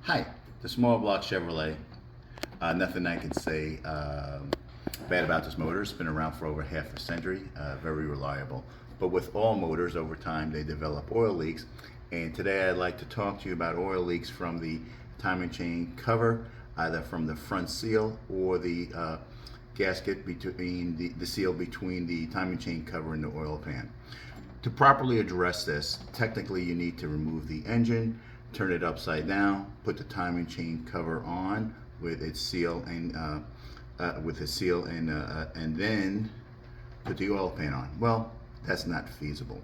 Hi, the small block Chevrolet. Nothing I can say bad about this motor. It's been around for over half a century, very reliable. But with all motors, over time they develop oil leaks. And today I'd like to talk to you about oil leaks from the timing chain cover, either from the front seal or the gasket between the seal between the timing chain cover and the oil pan. To properly address this, technically you need to remove the engine, turn it upside down, put the timing chain cover on with its seal and and then put the oil pan on. Well, that's not feasible.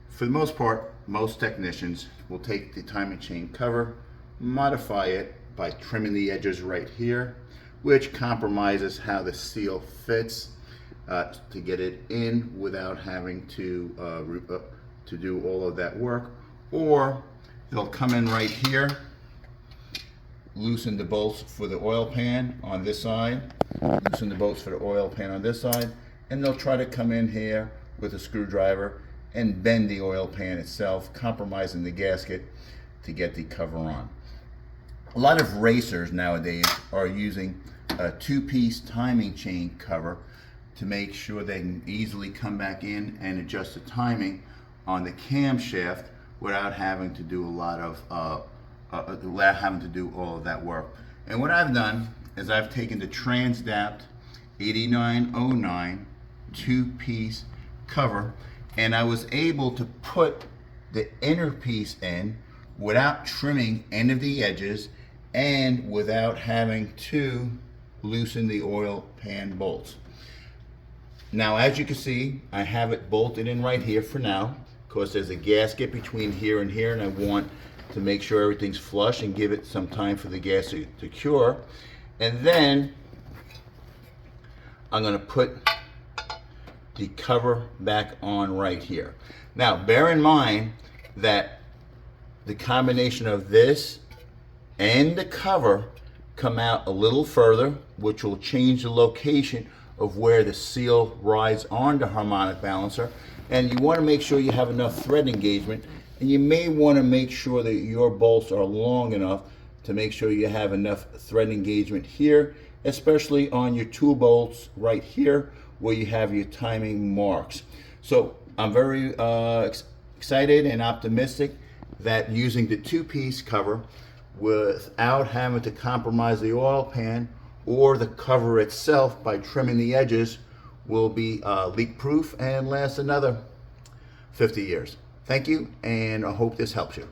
For the most part, most technicians will take the timing chain cover, modify it by trimming the edges right here, which compromises how the seal fits to get it in without having to do all of that work. Or they'll come in right here, loosen the bolts for the oil pan on this side, loosen the bolts for the oil pan on this side, and they'll try to come in here with a screwdriver and bend the oil pan itself, compromising the gasket to get the cover on. A lot of racers nowadays are using a two-piece timing chain cover to make sure they can easily come back in and adjust the timing on the camshaft without having to do without having to do all of that work. And what I've done is I've taken the TransDapt 8909 two-piece cover, and I was able to put the inner piece in without trimming any of the edges and without having to loosen the oil pan bolts. Now, as you can see, I have it bolted in right here for now, because there's a gasket between here and here, and I want to make sure everything's flush and give it some time for the gasket to cure. And then I'm going to put the cover back on right here. Now, bear in mind that the combination of this and the cover come out a little further, which will change the location of where the seal rides on the harmonic balancer. And you want to make sure you have enough thread engagement, and you may want to make sure that your bolts are long enough to make sure you have enough thread engagement here, especially on your tool bolts right here where you have your timing marks. So I'm very excited and optimistic that using the two-piece cover without having to compromise the oil pan or the cover itself by trimming the edges will be leak proof and last another 50 years. Thank you, and I hope this helps you.